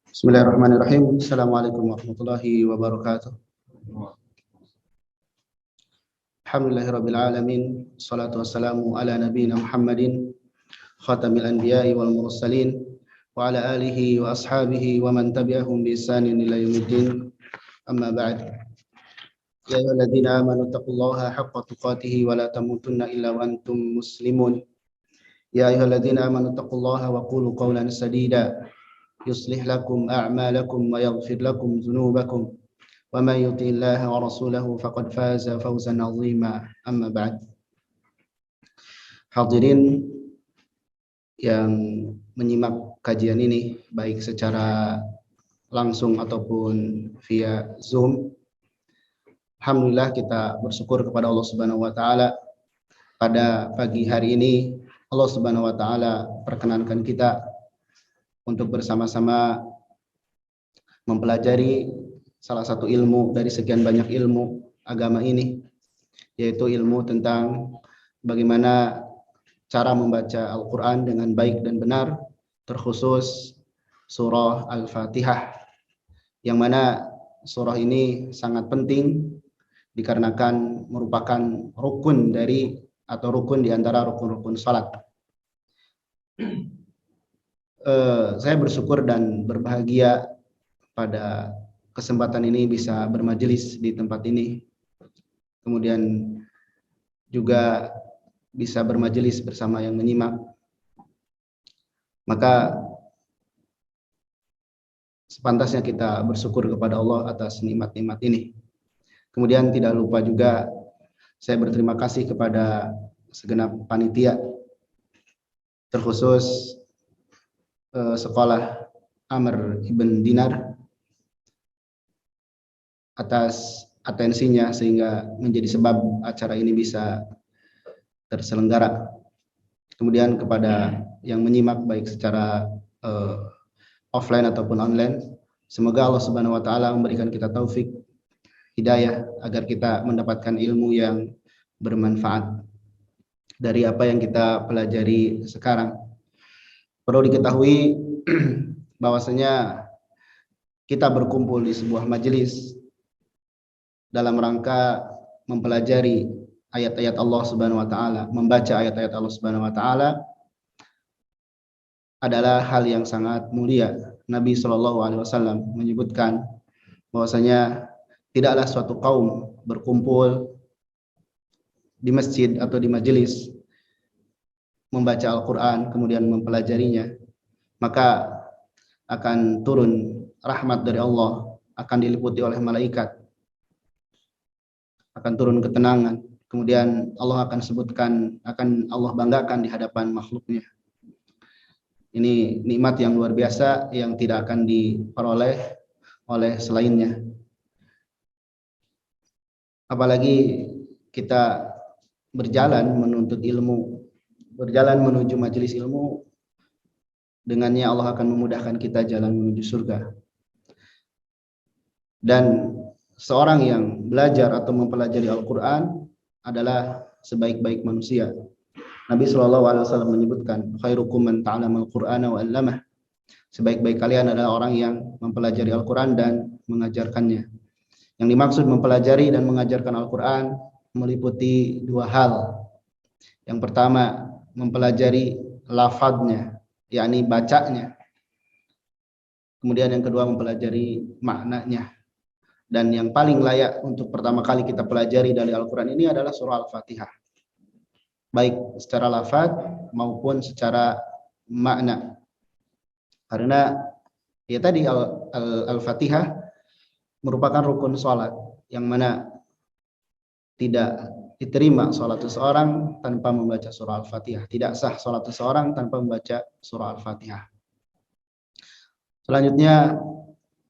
Bismillahirrahmanirrahim. Assalamualaikum warahmatullahi wabarakatuh. Alhamdulillahirabbil alamin. Shalatu wassalamu ala nabiyyina Muhammadin khatamil anbiya'i wal mursalin wa ala alihi wa ashabihi wa man tabi'ahum bi ihsanin ila yaumiddin. Amma ba'd. Ya ayyuhalladzina amanu taqullaha haqqa tuqatih wa la tamutunna illa wa antum muslimun. Ya ayyuhalladzina amanu taqullaha wa qulu qawlan sadida yuslih lakum a'malakum wa yaghfir lakum dzunubakum wa may yuti'illaha wa rasulahu faqad faza fawzan 'azima. Amma ba'd. Hadirin yang menyimak kajian ini baik secara langsung ataupun via Zoom, alhamdulillah kita bersyukur kepada Allah Subhanahu wa taala pada pagi hari ini Allah Subhanahu wa taala perkenankan kita untuk bersama-sama mempelajari salah satu ilmu dari sekian banyak ilmu agama ini, yaitu ilmu tentang bagaimana cara membaca Al-Quran dengan baik dan benar, terkhusus surah Al-Fatihah, yang mana surah ini sangat penting dikarenakan merupakan rukun dari atau rukun di antara rukun-rukun salat. Saya bersyukur dan berbahagia pada kesempatan ini bisa bermajelis di tempat ini, kemudian juga bisa bermajelis bersama yang menyimak. Maka sepantasnya kita bersyukur kepada Allah atas nikmat-nikmat ini. Kemudian tidak lupa juga saya berterima kasih kepada segenap panitia, terkhusus sekolah Amr Ibn Dinar atas atensinya sehingga menjadi sebab acara ini bisa terselenggara. Kemudian kepada yang menyimak baik secara offline ataupun online, semoga Allah Subhanahu wa taala memberikan kita taufik hidayah agar kita mendapatkan ilmu yang bermanfaat dari apa yang kita pelajari sekarang. Perlu diketahui bahwasanya kita berkumpul di sebuah majelis dalam rangka mempelajari ayat-ayat Allah Subhanahu wa taala, membaca ayat-ayat Allah Subhanahu wa taala adalah hal yang sangat mulia. Nabi Shallallahu alaihi wasallam menyebutkan bahwasanya tidaklah suatu kaum berkumpul di masjid atau di majelis membaca Al-Quran kemudian mempelajarinya, maka akan turun rahmat dari Allah, akan diliputi oleh malaikat, akan turun ketenangan, kemudian Allah akan sebutkan, akan Allah banggakan di hadapan makhluknya. Ini nikmat yang luar biasa yang tidak akan diperoleh oleh selainnya. Apalagi kita berjalan menuntut ilmu, berjalan menuju majelis ilmu, dengannya Allah akan memudahkan kita jalan menuju surga. Dan seorang yang belajar atau mempelajari Al-Quran adalah sebaik-baik manusia. Nabi SAW menyebutkan, khairukum man ta'allama al-Qur'ana wa 'allamah. Sebaik-baik kalian adalah orang yang mempelajari Al-Quran dan mengajarkannya. Yang dimaksud mempelajari dan mengajarkan Al-Quran meliputi dua hal. Yang pertama, mempelajari lafadznya, yakni bacanya. Kemudian yang kedua, mempelajari maknanya. Dan yang paling layak untuk pertama kali kita pelajari dari Al-Quran ini adalah surah Al-Fatihah, baik secara lafadz maupun secara makna. Karena ya tadi Al-Fatihah merupakan rukun sholat, yang mana tidak diterima sholat seseorang tanpa membaca surah Al-Fatihah. Tidak sah sholat seseorang tanpa membaca surah Al-Fatihah. Selanjutnya,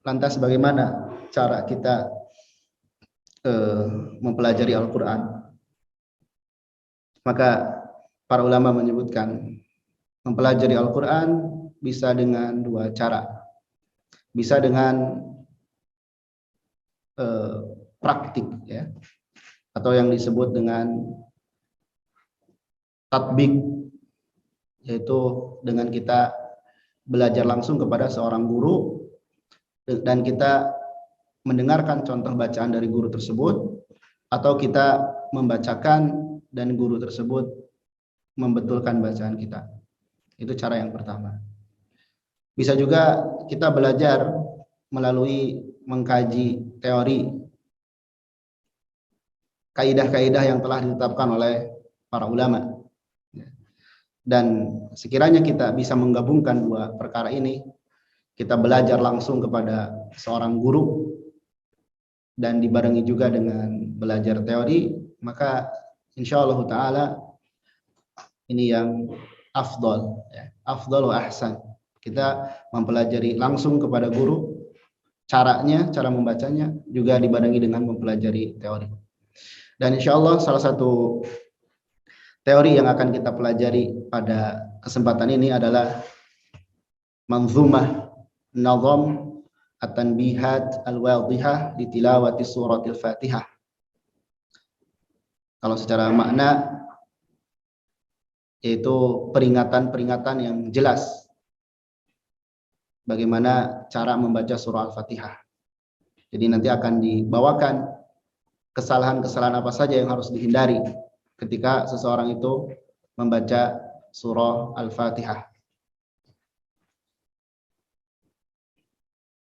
lantas bagaimana cara kita mempelajari Al-Quran? Maka para ulama menyebutkan mempelajari Al-Quran bisa dengan dua cara. Bisa dengan praktik, ya, atau yang disebut dengan tatbik, yaitu dengan kita belajar langsung kepada seorang guru dan kita mendengarkan contoh bacaan dari guru tersebut, atau kita membacakan dan guru tersebut membetulkan bacaan kita. Itu cara yang pertama. Bisa juga kita belajar melalui mengkaji teori, kaidah-kaidah yang telah ditetapkan oleh para ulama. Dan sekiranya kita bisa menggabungkan dua perkara ini, kita belajar langsung kepada seorang guru dan dibarengi juga dengan belajar teori, maka insyaallah taala ini yang afdal, ya. Afdal wa ahsan. Kita mempelajari langsung kepada guru, caranya, cara membacanya juga dibarengi dengan mempelajari teori. Dan insyaallah salah satu teori yang akan kita pelajari pada kesempatan ini adalah Manzumah Nazam At-Tanbihat Al-Wadihah di Tilawati Suratil Fatihah. Kalau secara makna yaitu peringatan-peringatan yang jelas bagaimana cara membaca surah Al-Fatihah. Jadi nanti akan dibawakan kesalahan-kesalahan apa saja yang harus dihindari ketika seseorang itu membaca surah Al-Fatihah.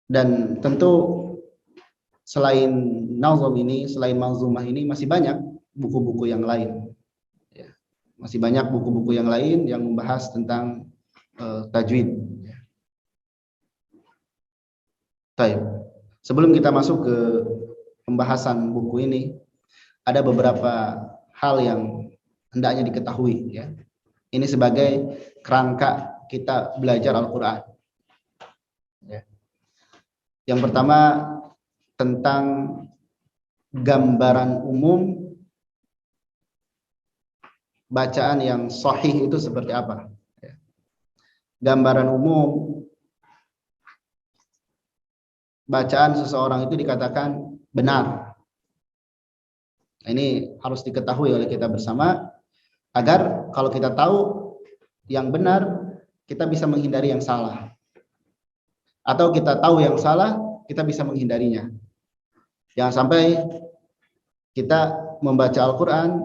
Dan tentu selain nazam ini, selain manzumah ini, masih banyak buku-buku yang lain. Ya, masih banyak buku-buku yang lain yang membahas tentang tajwid. Baik. Sebelum kita masuk ke pembahasan buku ini, ada beberapa hal yang hendaknya diketahui, ya. Ini sebagai kerangka kita belajar Al-Qur'an. Ya. Yang pertama tentang gambaran umum bacaan yang sahih itu seperti apa. Ya. Gambaran umum bacaan seseorang itu dikatakan benar. Nah, ini harus diketahui oleh kita bersama agar kalau kita tahu yang benar, kita bisa menghindari yang salah. Atau kita tahu yang salah, kita bisa menghindarinya. Jangan sampai kita membaca Al-Qur'an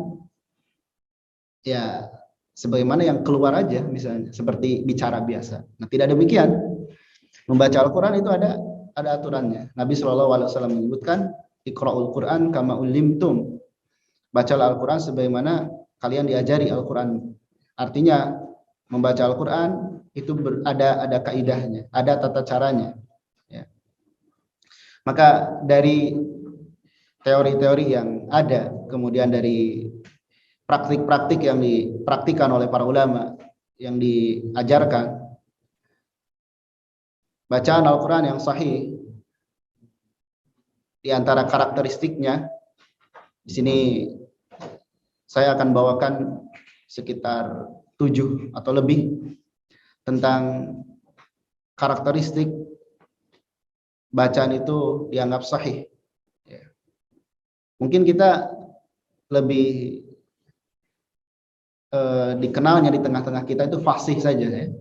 ya sebagaimana yang keluar aja, misalnya seperti bicara biasa. Nah, tidak demikian. Membaca Al-Qur'an itu ada aturannya. Nabi SAW menyebutkan Iqra'ul Qur'an kama ulimtum. Bacalah Al-Qur'an sebagaimana kalian diajari Al-Qur'an. Artinya membaca Al-Qur'an itu ada kaidahnya, ada tata caranya, ya. Maka dari teori-teori yang ada, kemudian dari praktik-praktik yang dipraktikkan oleh para ulama yang diajarkan, bacaan Al-Qur'an yang sahih di antara karakteristiknya, di sini saya akan bawakan sekitar 7 atau lebih tentang karakteristik bacaan itu dianggap sahih. Ya. Mungkin kita lebih dikenalnya di tengah-tengah kita itu fasih saja, ya.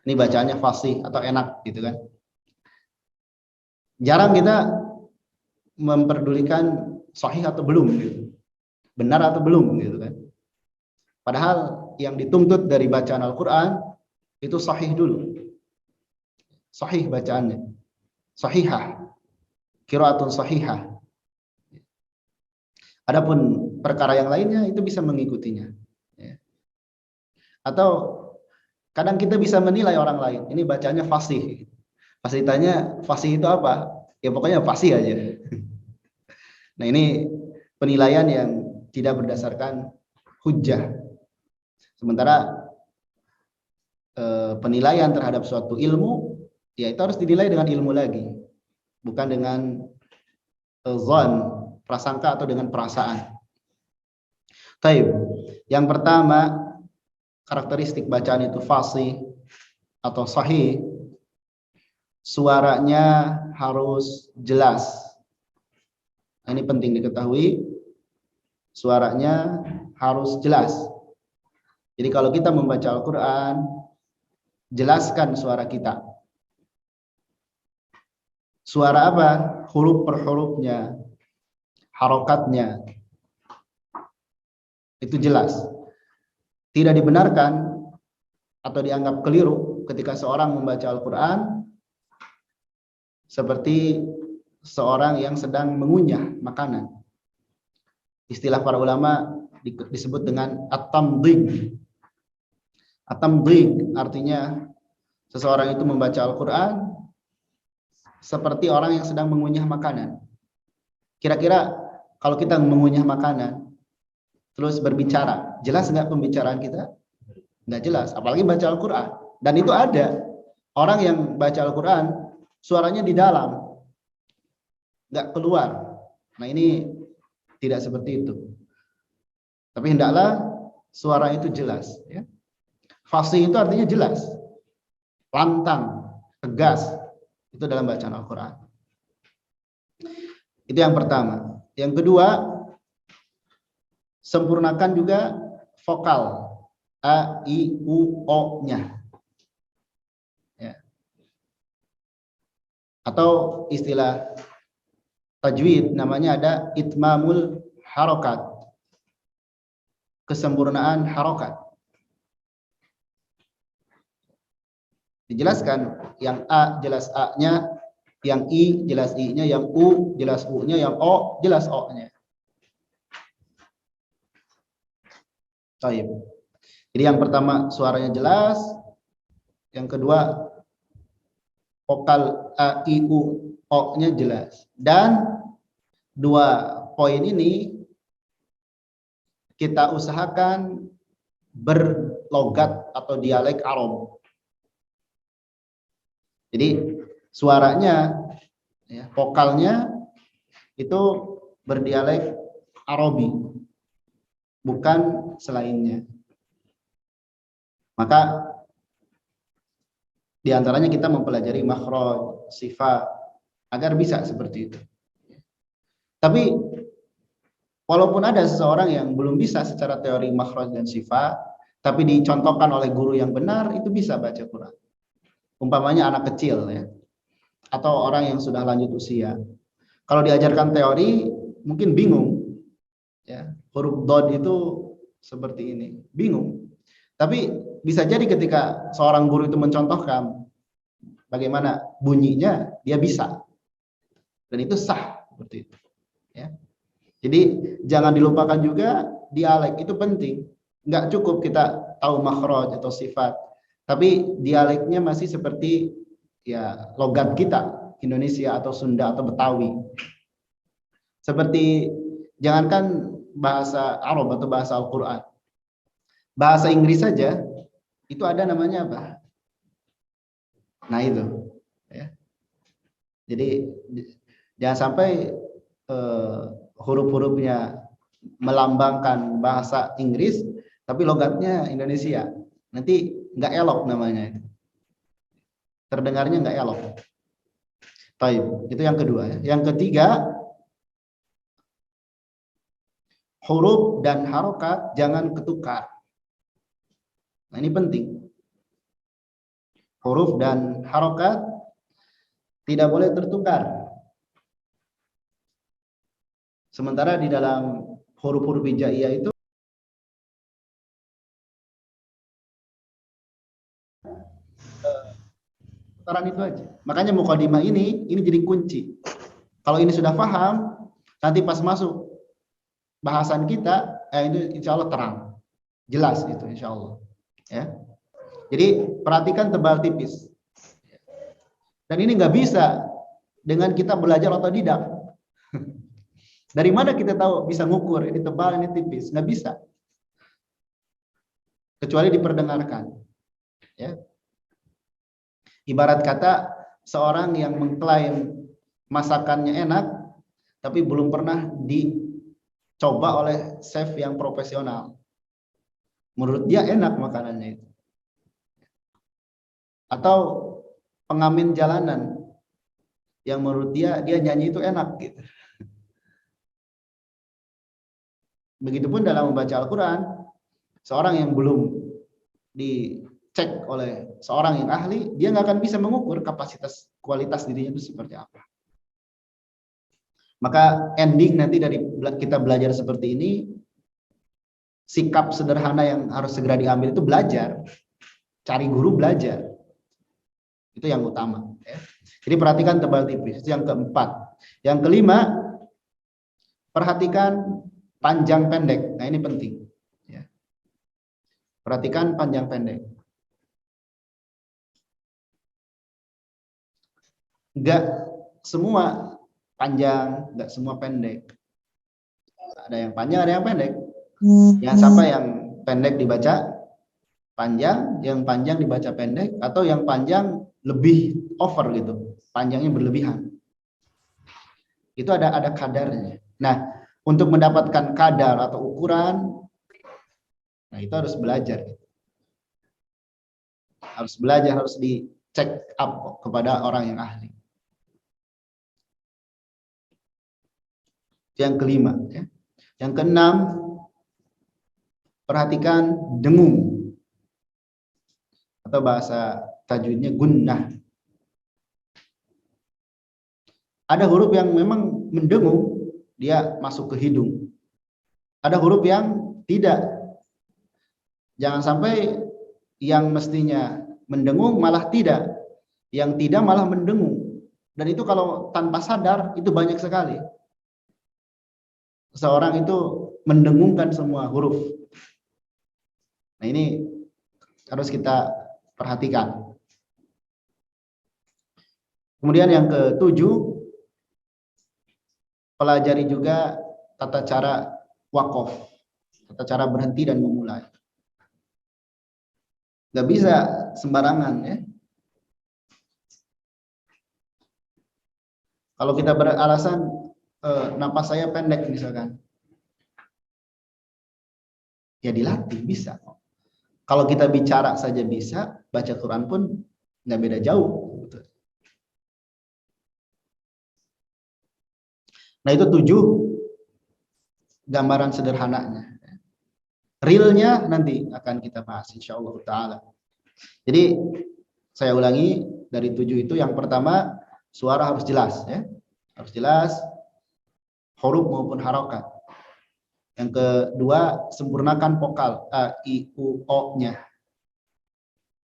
Ini bacaannya fasih atau enak gitu kan. Jarang kita memperdulikan sahih atau belum gitu. Benar atau belum gitu kan. Padahal yang dituntut dari bacaan Al-Qur'an itu sahih dulu. Sahih bacaannya. Sahihah. Qiraatun sahihah. Adapun perkara yang lainnya itu bisa mengikutinya. Ya. Atau kadang kita bisa menilai orang lain. Ini bacanya fasih. Pas ditanya fasih itu apa? Ya pokoknya fasih aja. Nah, ini penilaian yang tidak berdasarkan hujjah. Sementara penilaian terhadap suatu ilmu, ya itu harus dinilai dengan ilmu lagi, bukan dengan zon, prasangka atau dengan perasaan. Taib. Yang pertama, karakteristik bacaan itu fasih atau sahih, suaranya harus jelas. Nah, ini penting diketahui, suaranya harus jelas. Jadi kalau kita membaca Al-Qur'an, jelaskan suara kita. Suara apa? Huruf per hurufnya, harokatnya, itu jelas. Tidak dibenarkan atau dianggap keliru ketika seorang membaca Al-Quran seperti seorang yang sedang mengunyah makanan. Istilah para ulama disebut dengan at-tamdhig. At-tamdhig artinya seseorang itu membaca Al-Quran seperti orang yang sedang mengunyah makanan. Kira-kira kalau kita mengunyah makanan terus berbicara, jelas nggak pembicaraan kita? Nggak jelas, apalagi baca Al-Quran. Dan itu ada orang yang baca Al-Quran suaranya di dalam, nggak keluar. Nah ini tidak seperti itu. Tapi hendaklah suara itu jelas. Ya. Fasih itu artinya jelas, lantang, tegas. Itu dalam bacaan Al-Quran. Itu yang pertama. Yang kedua, sempurnakan juga vokal a, i, u, o-nya. Ya. Atau istilah tajwid namanya ada itmamul harokat, kesempurnaan harokat. Dijelaskan yang a jelas a-nya, yang i jelas i-nya, yang u jelas u-nya, yang o jelas o-nya. Baik. Jadi yang pertama suaranya jelas, yang kedua vokal a, i, u, o-nya jelas. Dan dua poin ini kita usahakan berlogat atau dialek Arab. Jadi suaranya, ya, vokalnya itu berdialek Arabi, bukan selainnya. Maka diantaranya kita mempelajari makhraj, sifat, agar bisa seperti itu. Tapi walaupun ada seseorang yang belum bisa secara teori makhraj dan sifat, tapi dicontohkan oleh guru yang benar, itu bisa baca Quran. Umpamanya anak kecil, ya, atau orang yang sudah lanjut usia. Kalau diajarkan teori, mungkin bingung. Ya, huruf dod itu seperti ini, bingung. Tapi bisa jadi ketika seorang guru itu mencontohkan bagaimana bunyinya, dia bisa. Dan itu sah seperti itu. Ya. Jadi jangan dilupakan juga dialek, itu penting. Nggak cukup kita tahu makhraj atau sifat, tapi dialeknya masih seperti ya logat kita Indonesia atau Sunda atau Betawi. Seperti jangankan bahasa Arab atau bahasa Al-Quran, bahasa Inggris saja itu ada namanya apa? Nah itu, ya. Jadi jangan sampai huruf-hurufnya melambangkan bahasa Inggris, tapi logatnya Indonesia. Nanti nggak elok namanya itu. Terdengarnya nggak elok. Baik, itu yang kedua. Ya. Yang ketiga, huruf dan harokat jangan ketukar. Nah ini penting. Huruf dan harokat tidak boleh tertukar. Sementara di dalam huruf-huruf hijaiyah itu putaran itu aja. Makanya mukadimah ini jadi kunci. Kalau ini sudah paham, nanti pas masuk bahasan kita, itu insya Allah terang, jelas itu insya Allah. Ya. Jadi perhatikan tebal tipis. Dan ini nggak bisa dengan kita belajar otodidak. Dari mana kita tahu bisa ngukur ini tebal ini tipis? Nggak bisa. Kecuali diperdengarkan. Ya. Ibarat kata seorang yang mengklaim masakannya enak, tapi belum pernah dicoba oleh chef yang profesional. Menurut dia enak makanannya itu. Atau pengamen jalanan yang menurut dia nyanyi itu enak gitu. Begitupun dalam membaca Al-Quran, seorang yang belum dicek oleh seorang yang ahli, dia nggak akan bisa mengukur kapasitas kualitas dirinya itu seperti apa. Maka ending nanti dari kita belajar seperti ini, sikap sederhana yang harus segera diambil itu belajar, cari guru belajar. Itu yang utama. Ya. Jadi perhatikan tebal tipis. Itu yang keempat. Yang kelima, perhatikan panjang pendek. Nah ini penting. Ya. Perhatikan panjang pendek. Enggak semua panjang, enggak semua pendek. Ada yang panjang, ada yang pendek. Yang sampai yang pendek dibaca panjang, yang panjang dibaca pendek, atau yang panjang lebih over gitu, panjangnya berlebihan. Itu ada kadarnya. Nah, untuk mendapatkan kadar atau ukuran, nah itu harus belajar. Harus belajar, harus dicek up kepada orang yang ahli. Yang kelima, ya. Yang keenam, perhatikan dengung atau bahasa tajwidnya gunnah. Ada huruf yang memang mendengung, dia masuk ke hidung. Ada huruf yang tidak. Jangan sampai yang mestinya mendengung malah tidak, yang tidak malah mendengung. Dan itu kalau tanpa sadar itu banyak sekali. Seorang itu mendengungkan semua huruf. Nah ini harus kita perhatikan. Kemudian yang ketujuh, pelajari juga tata cara waqaf, tata cara berhenti dan memulai. Gak bisa sembarangan ya. Kalau kita beralasan napas saya pendek misalkan, ya dilatih bisa. Kalau kita bicara saja bisa, baca Quran pun nggak beda jauh. Nah itu 7 gambaran sederhananya. Realnya nanti akan kita bahas insyaallah ta'ala. Jadi saya ulangi dari 7 itu, yang pertama suara harus jelas ya. Harus jelas, huruf maupun harokat. Yang kedua, sempurnakan vokal a, i, u, o-nya.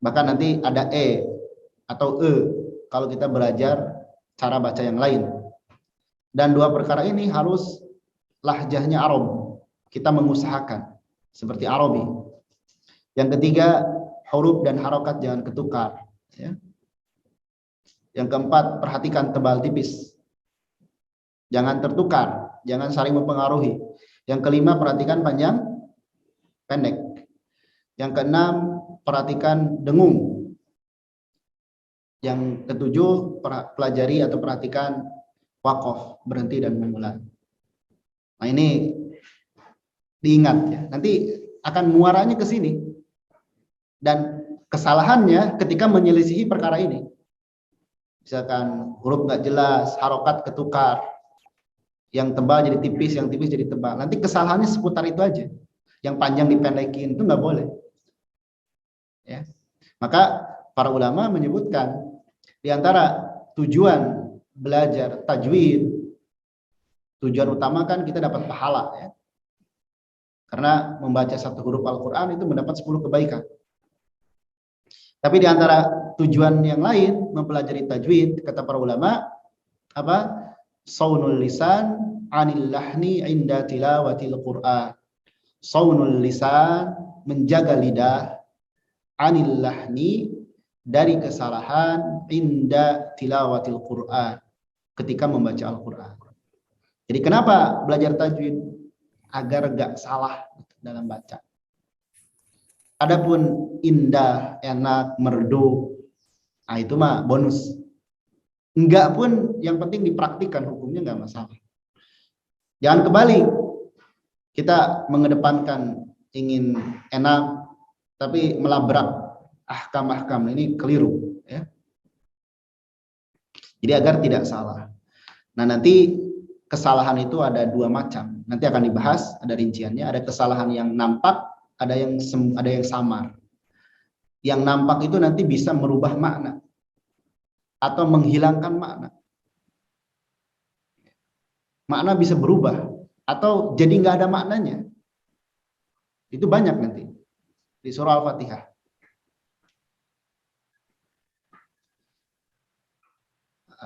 Bahkan nanti ada e atau e kalau kita belajar cara baca yang lain. Dan 2 perkara ini harus lahjahnya Arab. Kita mengusahakan seperti Arabi. Yang ketiga, huruf dan harokat jangan ketukar. Ya. Yang keempat, perhatikan tebal tipis. Jangan tertukar, jangan saling mempengaruhi. Yang kelima, perhatikan panjang pendek. Yang keenam, perhatikan dengung. Yang ketujuh, pelajari atau perhatikan waqaf, berhenti dan memulai. Nah ini diingat ya. Nanti akan muaranya ke sini. Dan kesalahannya ketika menyelisihi perkara ini. Misalkan huruf nggak jelas, harokat ketukar, yang tebal jadi tipis, yang tipis jadi tebal. Nanti kesalahannya seputar itu aja. Yang panjang dipendekin itu nggak boleh. Ya. Maka para ulama menyebutkan di antara tujuan belajar tajwid, tujuan utama kan kita dapat pahala ya. Karena membaca satu huruf Al-Qur'an itu mendapat 10 kebaikan. Tapi di antara tujuan yang lain mempelajari tajwid, kata para ulama, apa? Saunul lisan anil lahni inda tilawatil Qur'an. Saunul lisan, menjaga lidah, anil lahni, dari kesalahan, inda tilawatil Qur'an, ketika membaca Al-Qur'an. Jadi kenapa belajar tajwid? Agar gak salah dalam baca. Adapun indah, enak, merdu, nah itu mah bonus. Enggak pun, yang penting dipraktikkan, hukumnya nggak masalah. Jangan kebalik, kita mengedepankan ingin enak, tapi melabrak ahkam-ahkam, ini keliru. Ya. Jadi agar tidak salah. Nah nanti kesalahan itu ada 2 macam. Nanti akan dibahas, ada rinciannya. Ada kesalahan yang nampak, ada yang samar. Yang nampak itu nanti bisa merubah makna atau menghilangkan makna. makna bisa berubah atau jadi nggak ada maknanya. Itu banyak nanti di surah Al-Fatihah.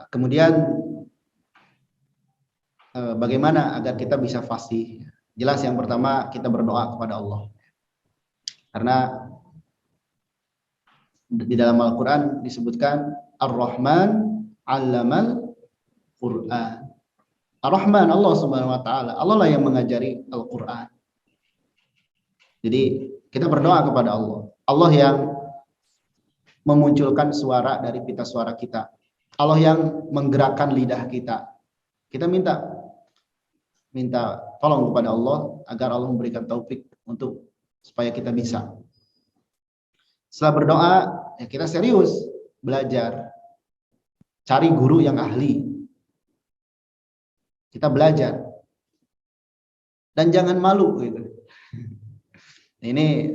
Kemudian bagaimana agar kita bisa fasih? Jelas yang pertama kita berdoa kepada Allah. Karena di dalam Al-Quran disebutkan Ar-Rahman 'allamal Quran. Ar-Rahman Allah Subhanahu wa taala. Allah lah yang mengajari Al-Quran. Jadi kita berdoa kepada Allah. Allah yang memunculkan suara dari pita suara kita. Allah yang menggerakkan lidah kita. Kita minta tolong kepada Allah agar Allah memberikan taufik untuk supaya kita bisa. Setelah berdoa, ya kita serius belajar. Cari guru yang ahli. Kita belajar. Dan jangan malu gitu. Ini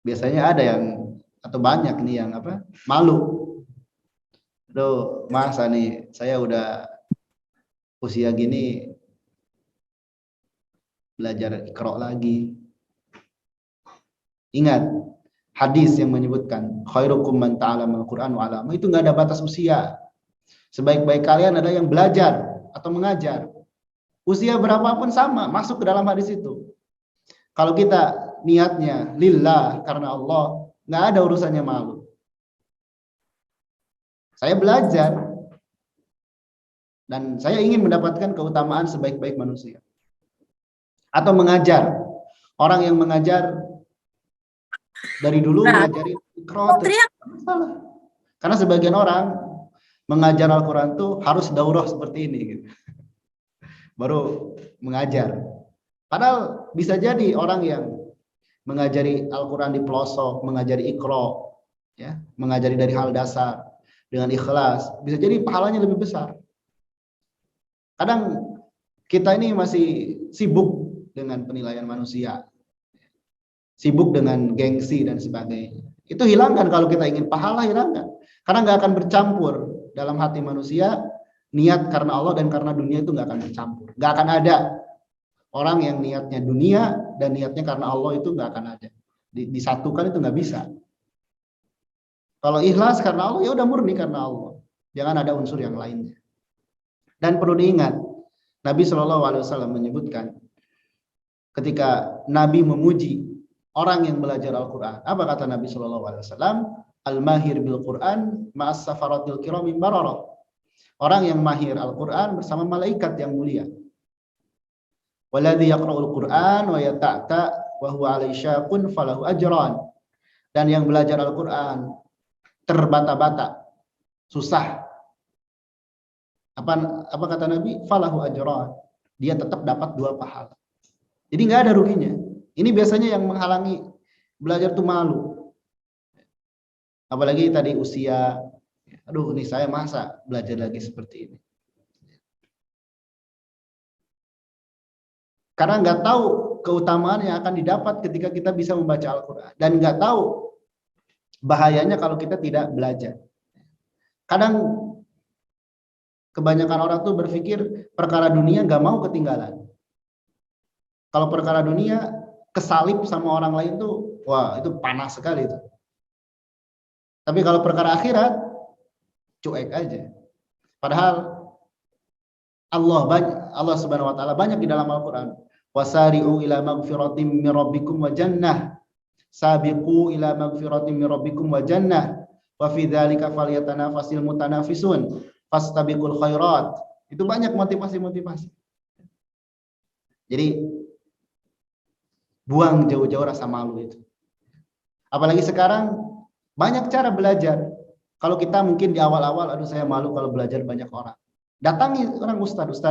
biasanya ada yang atau banyak nih yang malu. Aduh, masa nih saya udah usia gini belajar Iqra lagi. Ingat hadis yang menyebutkan khairukum man ta'allama al-Qur'an wa 'allama, itu nggak ada batas usia. Sebaik-baik kalian adalah yang belajar atau mengajar. Usia berapapun sama, masuk ke dalam hadis itu. Kalau kita niatnya lillah karena Allah, nggak ada urusannya malu. Saya belajar dan saya ingin mendapatkan keutamaan sebaik-baik manusia. Atau mengajar. Orang yang mengajar dari dulu mengajari Iqra, masalah. Karena sebagian orang mengajar Al-Quran tuh harus daurah seperti ini gitu. Baru mengajar. Padahal bisa jadi orang yang mengajari Al-Quran di pelosok, mengajari Iqra, ya, mengajari dari hal dasar dengan ikhlas, bisa jadi pahalanya lebih besar. Kadang kita ini masih sibuk dengan penilaian manusia, sibuk dengan gengsi dan sebagainya. Itu hilangkan kalau kita ingin pahala, hilangkan. Karena nggak akan bercampur dalam hati manusia niat karena Allah dan karena dunia, itu nggak akan bercampur. Nggak akan ada orang yang niatnya dunia dan niatnya karena Allah, itu nggak akan ada. Disatukan itu nggak bisa. Kalau ikhlas karena Allah, ya udah murni karena Allah. Jangan ada unsur yang lainnya. Dan perlu diingat, Nabi Shallallahu Alaihi Wasallam menyebutkan ketika Nabi memuji orang yang belajar Al-Quran, apa kata Nabi Shallallahu Alaihi Wasallam? Al-mahir bil Quran ma'as safaratil kirami bararah. Orang yang mahir Al-Quran bersama malaikat yang mulia. Waladhi yaqra'ul Quran wa yata'ta wa huwa alaihi syaqun falahu ajran. Dan yang belajar Al-Quran terbata-bata, susah. Apa kata Nabi? Falahu ajran. Dia tetap dapat 2 pahala. Jadi nggak ada ruginya. Ini biasanya yang menghalangi belajar tuh malu. Apalagi tadi usia. Aduh, ini saya masa belajar lagi seperti ini. Karena nggak tahu keutamaan yang akan didapat ketika kita bisa membaca Al-Quran. Dan nggak tahu bahayanya kalau kita tidak belajar. Kadang kebanyakan orang tuh berpikir perkara dunia nggak mau ketinggalan. Kalau perkara dunia kesalip sama orang lain tuh, wah itu panas sekali itu. Tapi kalau perkara akhirat, cuek aja. Padahal Allah Subhanahu wa taala banyak di dalam Al-Qur'an. Wasari'u ila magfiratim min rabbikum wa jannah. Sabiqu ila magfiratim min rabbikum wa jannah. Wa fi dzalika falyatanafasil mutanafisun. Fastabiqul khairat. Itu banyak motivasi-motivasi. Jadi buang jauh-jauh rasa malu itu. Apalagi sekarang banyak cara belajar. Kalau kita mungkin di awal-awal, aduh saya malu kalau belajar banyak orang. Datangi orang ustadz,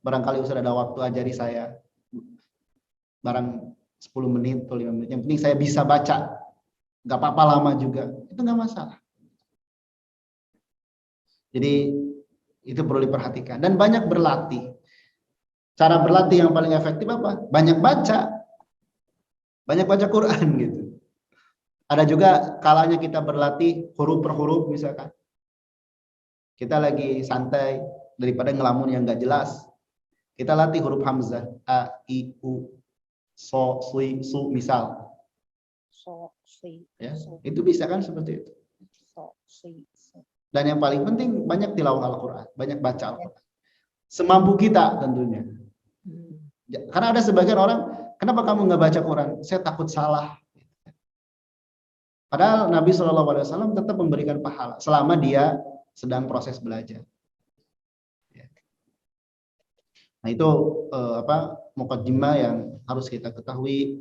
barangkali ustadz ada waktu ajari saya. Barang 10 menit atau 5 menit. Yang penting saya bisa baca. Gak apa-apa lama juga. Itu gak masalah. Jadi itu perlu diperhatikan. Dan banyak berlatih. Cara berlatih yang paling efektif apa? Banyak baca. Banyak baca Quran gitu. Ada juga kalanya kita berlatih huruf per huruf misalkan. Kita lagi santai, daripada ngelamun yang nggak jelas. Kita latih huruf hamzah, a, i, u, so, su, misal. So, si, Ya, so, itu bisa kan seperti itu. so, si, so. Dan yang paling penting banyak tilawah Al-Quran, banyak baca Al-Quran. Semampu kita tentunya. Karena ada sebagian orang, kenapa kamu nggak baca Quran? Saya takut salah. Padahal Nabi SAW tetap memberikan pahala selama dia sedang proses belajar. Nah itu mukaddimah yang harus kita ketahui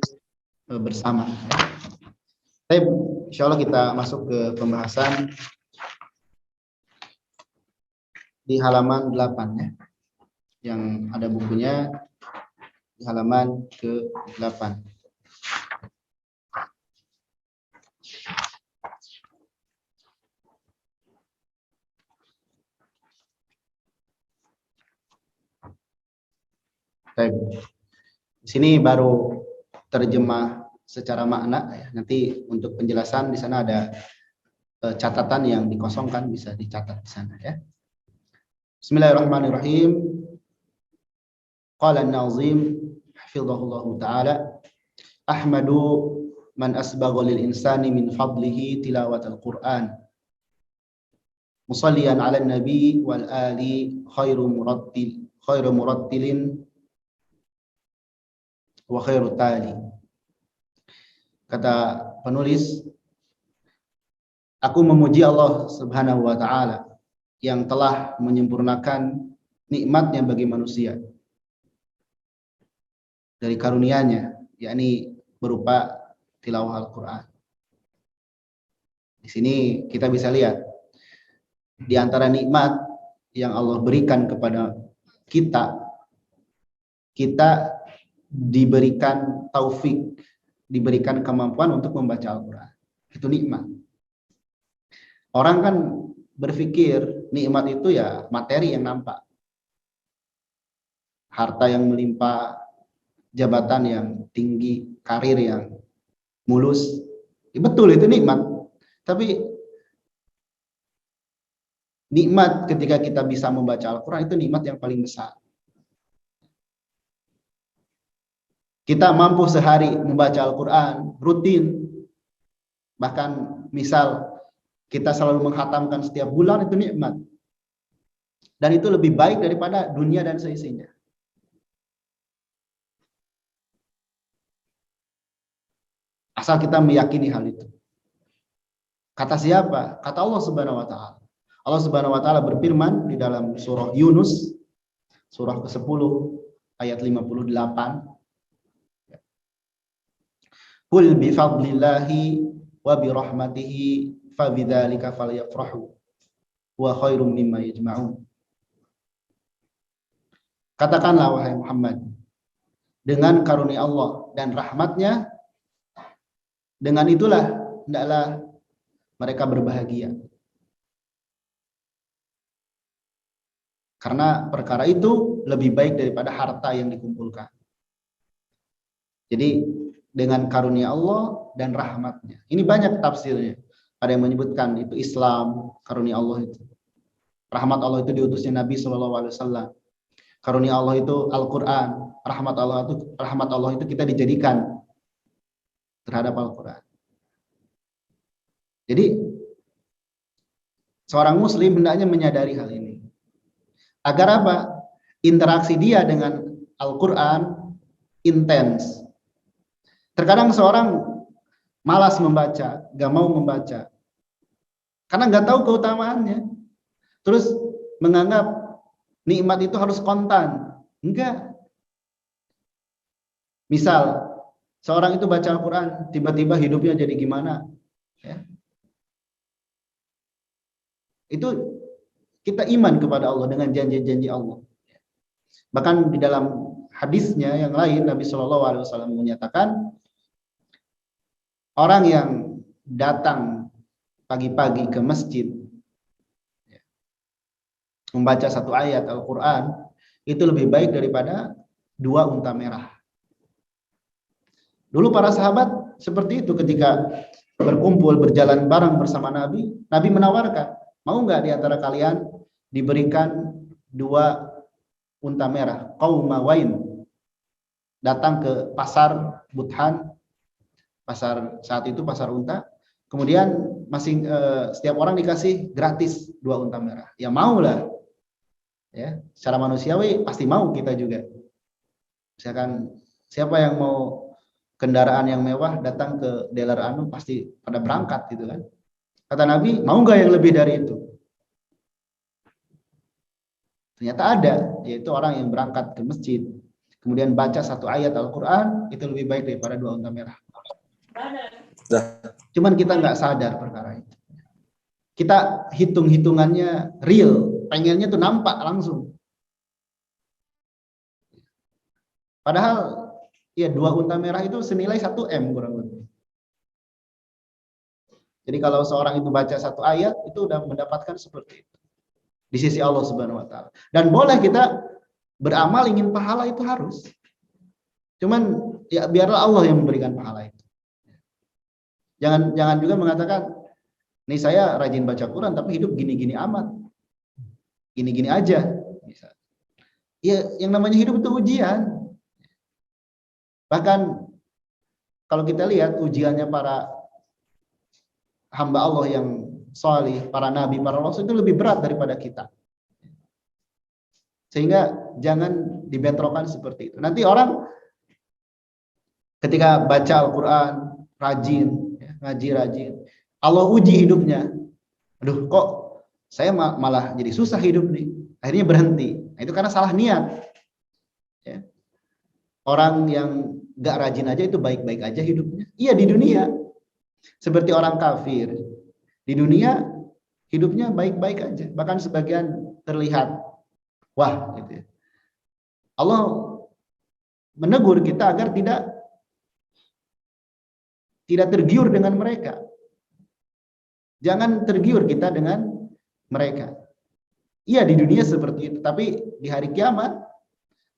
bersama. Baik, insya Allah kita masuk ke pembahasan di halaman 8 ya. Yang ada bukunya di halaman ke-8. Baik. Di sini baru terjemah secara makna ya. Nanti untuk penjelasan di sana ada catatan yang dikosongkan, bisa dicatat di sana ya. Bismillahirrahmanirrahim. Qala an-nazim hafizahullahu taala, ahmadu man asbagha lil insani min fadlihi tilawatal Qur'an. Musalliyan 'alan nabi wal ali khairu murattilin wa khairu tali. Kata penulis, aku memuji Allah Subhanahu wa taala yang telah menyempurnakan nikmatnya bagi manusia dari karunia-Nya, yakni berupa tilawah Al-Qur'an. Di sini kita bisa lihat di antara nikmat yang Allah berikan kepada kita, kita diberikan taufik, diberikan kemampuan untuk membaca Al-Quran. Itu nikmat. Orang kan berpikir nikmat itu ya materi yang nampak. Harta yang melimpah, jabatan yang tinggi, karir yang mulus. Ya, betul itu nikmat. Tapi nikmat ketika kita bisa membaca Al-Quran itu nikmat yang paling besar. Kita mampu sehari membaca Al-Quran rutin, bahkan misal kita selalu menghatamkan setiap bulan, itu nikmat. Dan itu lebih baik daripada dunia dan seisinya. Asal kita meyakini hal itu. Kata siapa? Kata Allah Subhanahu wa taala. Allah Subhanahu wa taala berfirman di dalam surah Yunus, surah ke-10 ayat 58. Qul bi fadlillahi wa bi rahmatihi fa bidzalika falyafrahu wa khairum mimma yajma'un. Katakanlah wahai Muhammad, dengan karunia Allah dan rahmatnya, dengan itulah hendaklah mereka berbahagia. Karena perkara itu lebih baik daripada harta yang dikumpulkan. Jadi dengan karunia Allah dan rahmatnya. Ini banyak tafsirnya. Ada yang menyebutkan itu Islam, karunia Allah itu. Rahmat Allah itu diutusnya Nabi SAW. Karunia Allah itu Al-Quran. Rahmat Allah itu kita dijadikan terhadap Al-Quran. Jadi seorang muslim hendaknya menyadari hal ini. Agar apa? Interaksi dia dengan Al-Quran intens. Terkadang seorang malas membaca, gak mau membaca, karena gak tahu keutamaannya. Terus menganggap nikmat itu harus kontan. Enggak. Misal, seorang itu baca Al-Quran, tiba-tiba hidupnya jadi gimana? Ya. Itu kita iman kepada Allah dengan janji-janji Allah. Bahkan di dalam hadisnya yang lain, Nabi SAW menyatakan, orang yang datang pagi-pagi ke masjid membaca satu ayat Al-Quran itu lebih baik daripada 2 unta merah. Dulu para sahabat seperti itu ketika berkumpul berjalan bareng bersama Nabi. Nabi menawarkan, mau nggak di antara kalian diberikan 2 unta merah, qaumawain, datang ke pasar Buthan, pasar saat itu pasar unta. Kemudian setiap orang dikasih gratis 2 unta merah. Ya mau lah. Ya, secara manusiawi pasti mau kita juga. Misalkan siapa yang mau kendaraan yang mewah datang ke dealer anu pasti pada berangkat gitu kan. Kata Nabi, mau nggak yang lebih dari itu? Ternyata ada, yaitu orang yang berangkat ke masjid, kemudian baca 1 ayat Al-Quran, itu lebih baik daripada 2 unta merah. Cuman kita nggak sadar perkara itu. Kita hitung-hitungannya real, pengennya tuh nampak langsung. Padahal ya 2 unta merah itu senilai 1 M kurang lebih. Jadi kalau seorang itu baca 1 ayat, itu udah mendapatkan seperti itu di sisi Allah Subhanahu wa taala. Dan boleh kita beramal ingin pahala, itu harus. Cuman ya biarlah Allah yang memberikan pahala itu. Jangan juga mengatakan, nih saya rajin baca Quran tapi hidup gini-gini amat. Gini-gini aja. Ya yang namanya hidup itu ujian. Bahkan kalau kita lihat ujiannya para hamba Allah yang salih, para nabi, para rasul itu lebih berat daripada kita. Sehingga jangan dibentrokan seperti itu. Nanti orang ketika baca Al-Quran rajin, ya, ngaji rajin, Allah uji hidupnya. Aduh, kok saya malah jadi susah hidup nih. Akhirnya berhenti. Nah, itu karena salah niat. Ya. Orang yang gak rajin aja itu baik-baik aja hidupnya. Iya di dunia. Seperti orang kafir. Di dunia hidupnya baik-baik aja. Bahkan sebagian terlihat wah gitu ya. Allah menegur kita agar tidak tergiur dengan mereka. Jangan tergiur kita dengan mereka. Iya di dunia seperti itu, tapi di hari kiamat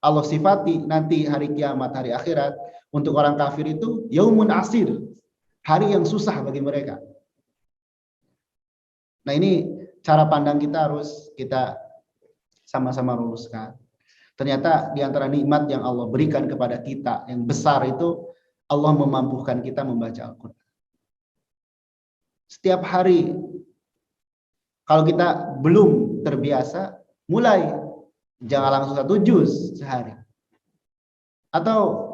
Allah sifati nanti hari kiamat, hari akhirat untuk orang kafir itu yaumun asir, hari yang susah bagi mereka. Nah ini cara pandang kita harus kita sama-sama luruskan. Ternyata di antara nikmat yang Allah berikan kepada kita yang besar itu Allah memampukan kita membaca Al-Quran. Setiap hari kalau kita belum terbiasa, mulai jangan langsung 1 juz sehari. Atau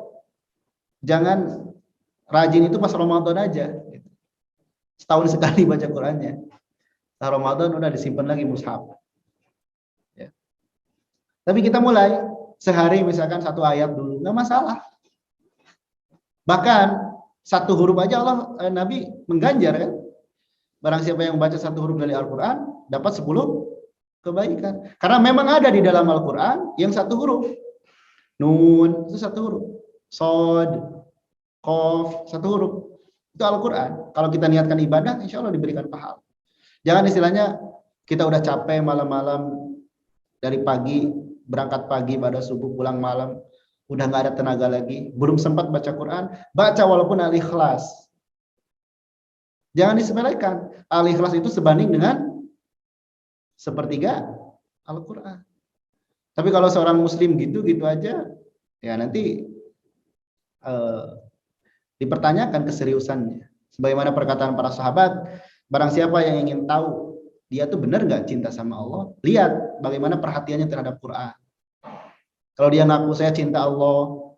jangan rajin itu pas Ramadan aja. Setahun sekali baca Qurannya. Setelah Ramadan udah disimpan lagi mushaf. Ya. Tapi kita mulai sehari misalkan 1 ayat dulu, nggak masalah. Bahkan 1 huruf aja Nabi mengganjar kan. Barang siapa yang baca 1 huruf dari Al-Quran dapat 10 kebaikan. Karena memang ada di dalam Al-Quran yang 1 huruf. Nun itu 1 huruf. Sod, Qaf 1 huruf. Itu Al-Quran. Kalau kita niatkan ibadah, insya Allah diberikan pahala. Jangan istilahnya kita udah capek malam-malam dari pagi, berangkat pagi pada subuh pulang malam, udah nggak ada tenaga lagi, belum sempat baca Quran, baca walaupun Al-Ikhlas. Jangan disepelekan. Al-Ikhlas itu sebanding dengan 1/3 Al-Quran. Tapi kalau seorang muslim gitu aja, ya nanti dipertanyakan keseriusannya. Sebagaimana perkataan para sahabat, barang siapa yang ingin tahu dia tuh benar nggak cinta sama Allah, lihat bagaimana perhatiannya terhadap Quran. Kalau dia ngaku saya cinta Allah,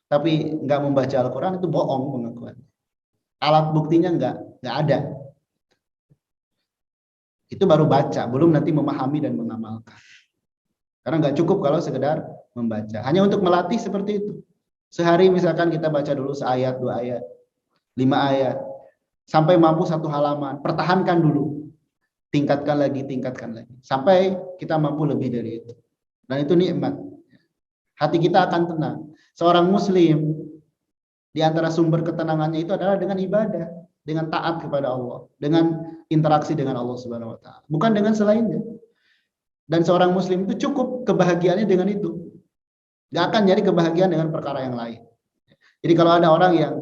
tapi nggak membaca Al-Quran, itu bohong pengakuan. Alat buktinya nggak ada. Itu baru baca, belum nanti memahami dan mengamalkan. Karena nggak cukup kalau sekedar membaca. Hanya untuk melatih seperti itu. Sehari misalkan kita baca dulu 1 ayat, 2 ayat, 5 ayat, sampai mampu 1 halaman. Pertahankan dulu, tingkatkan lagi, sampai kita mampu lebih dari itu. Dan itu nikmat. Hati kita akan tenang. Seorang muslim di antara sumber ketenangannya itu adalah dengan ibadah, dengan taat kepada Allah, dengan interaksi dengan Allah Subhanahu wa taala, bukan dengan selainnya. Dan seorang muslim itu cukup kebahagiaannya dengan itu. Gak akan nyari kebahagiaan dengan perkara yang lain. Jadi kalau ada orang yang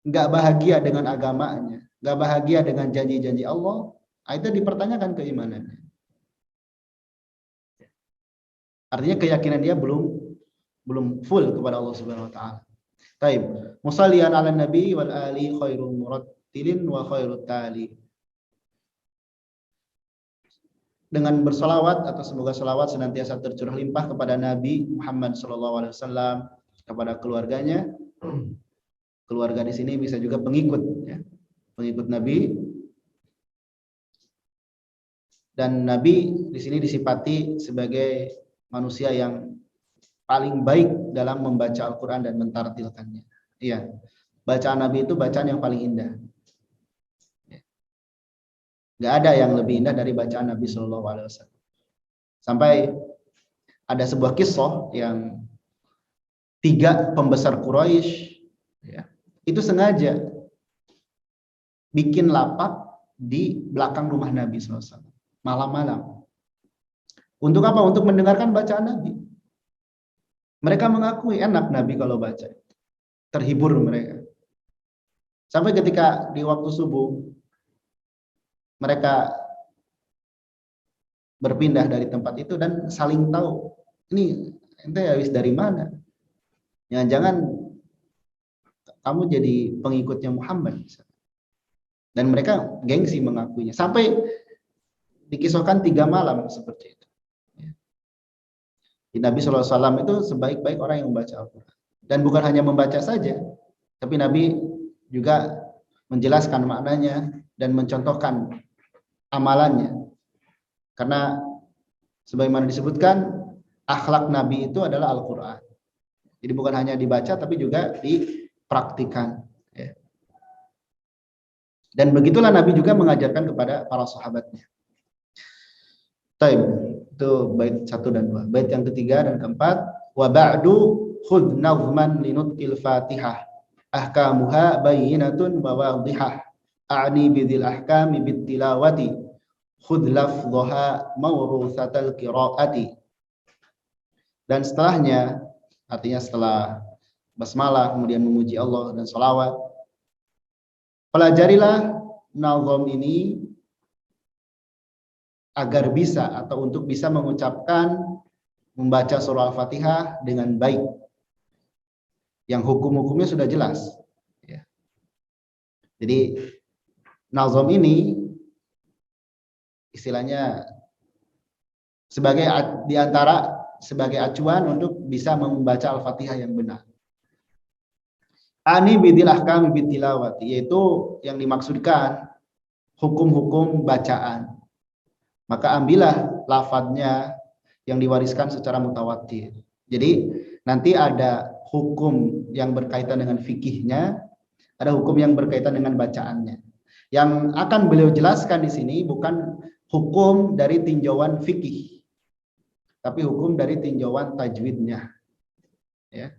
gak bahagia dengan agamanya, gak bahagia dengan janji-janji Allah, itu dipertanyakan keimanannya. Artinya keyakinan dia belum full kepada Allah Subhanahu wa taala. Taib. Musallian ala nabi wal ali khairul murattilin wa khairut tali. Dengan bersolawat atau semoga solawat senantiasa tercurah limpah kepada Nabi Muhammad SAW, kepada keluarganya. Keluarga di sini bisa juga pengikut, ya. Pengikut Nabi. Dan Nabi di sini disifati sebagai manusia yang paling baik dalam membaca Al-Quran dan mentartilkannya. Iya, bacaan Nabi itu bacaan yang paling indah. Gak ada yang lebih indah dari bacaan Nabi Shallallahu Alaihi Wasallam. Sampai ada sebuah kisah yang 3 pembesar Quraisy, ya, itu sengaja bikin lapak di belakang rumah Nabi SAW malam-malam. Untuk apa? Untuk mendengarkan bacaan Nabi. Mereka mengakui enak Nabi kalau baca, terhibur mereka. Sampai ketika di waktu subuh mereka berpindah dari tempat itu dan saling tahu, ini ente habis dari mana? Jangan-jangan kamu jadi pengikutnya Muhammad. Dan mereka gengsi mengakuinya. Sampai dikisahkan 3 malam seperti itu. Nabi SAW itu sebaik-baik orang yang membaca Al-Quran. Dan bukan hanya membaca saja, tapi Nabi juga menjelaskan maknanya dan mencontohkan amalannya. Karena sebagaimana disebutkan, akhlak Nabi itu adalah Al-Quran. Jadi bukan hanya dibaca tapi juga dipraktikan. Dan begitulah Nabi juga mengajarkan kepada para sahabatnya. Taib, itu bait 1 dan 2. Bait yang ketiga dan keempat, wa ba'du khudh nazman linutqil Fatihah. Ahkamuha bayyinatun wa wadihah. A'ni bidil ahkami bit tilawati. Khudh lafdhaha mawruthatal qiraati. Dan setelahnya, artinya setelah basmalah kemudian memuji Allah dan salawat, pelajarilah nazam ini agar bisa atau untuk bisa mengucapkan, membaca surah Al-Fatihah dengan baik. Yang hukum-hukumnya sudah jelas. Ya. Jadi nazam ini istilahnya sebagai diantara sebagai acuan untuk bisa membaca Al-Fatihah yang benar. Ani bidil ahkam bitilawati, yaitu yang dimaksudkan hukum-hukum bacaan. Maka ambillah lafadznya yang diwariskan secara mutawatir. Jadi nanti ada hukum yang berkaitan dengan fikihnya, ada hukum yang berkaitan dengan bacaannya. Yang akan beliau jelaskan di sini bukan hukum dari tinjauan fikih, tapi hukum dari tinjauan tajwidnya. Ya.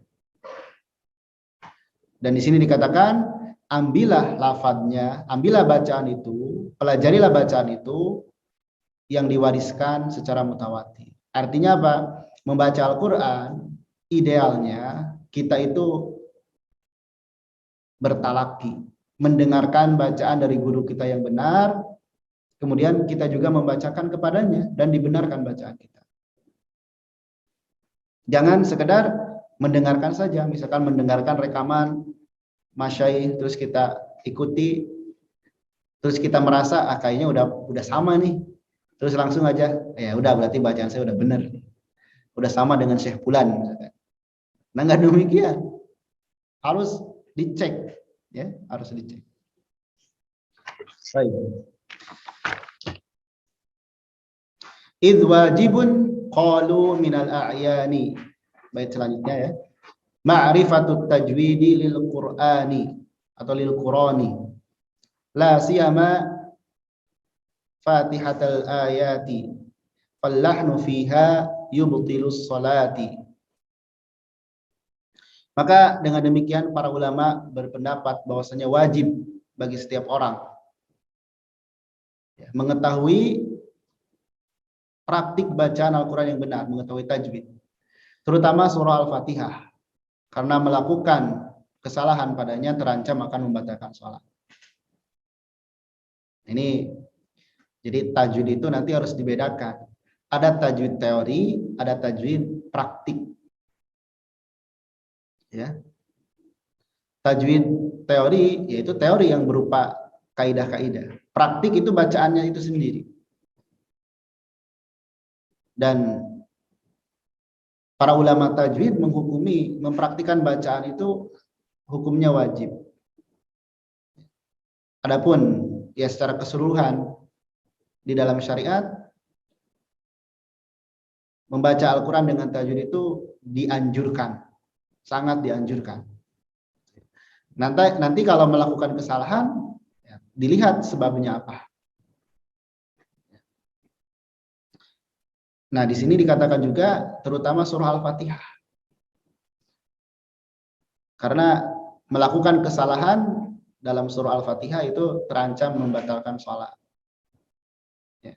Dan di sini dikatakan, ambillah lafadznya, ambillah bacaan itu, pelajarilah bacaan itu yang diwariskan secara mutawatir. Artinya apa? Membaca Al-Quran, idealnya kita itu bertalaki, mendengarkan bacaan dari guru kita yang benar, kemudian kita juga membacakan kepadanya dan dibenarkan bacaan kita. Jangan sekedar mendengarkan saja, misalkan mendengarkan rekaman masyaikh terus kita ikuti, terus kita merasa kayaknya udah sama nih, terus langsung aja ya udah berarti bacaan saya udah benar, udah sama dengan Syekh Fulan misalkan. Nah nggak demikian, harus dicek, ya harus dicek. Baik. Idh wajibun qalu minal a'yani. Bait selanjutnya ya. Ma'rifatut tajwidi lil Qur'ani atau lil Qur'ani. La siyama Fatihatul ayati. Fallahnu fiha yubtilus salati. Maka dengan demikian para ulama berpendapat bahwasanya wajib bagi setiap orang mengetahui praktik bacaan Al-Quran yang benar, mengetahui tajwid, terutama surah Al-Fatihah, karena melakukan kesalahan padanya terancam akan membatalkan sholat. Ini jadi tajwid itu nanti harus dibedakan Ada tajwid teori, ada tajwid praktik. Ya. Tajwid teori yaitu teori yang berupa kaidah-kaidah. Praktik itu bacaannya itu sendiri. Dan para ulama tajwid menghukumi mempraktikkan bacaan itu hukumnya wajib. Adapun ya secara keseluruhan di dalam syariat membaca Al-Quran dengan tajwid itu dianjurkan, sangat dianjurkan. Nanti kalau melakukan kesalahan, ya, dilihat sebabnya apa. Nah, di sini dikatakan juga terutama surah Al-Fatihah. Karena melakukan kesalahan dalam surah Al-Fatihah itu terancam membatalkan sholat. Ya.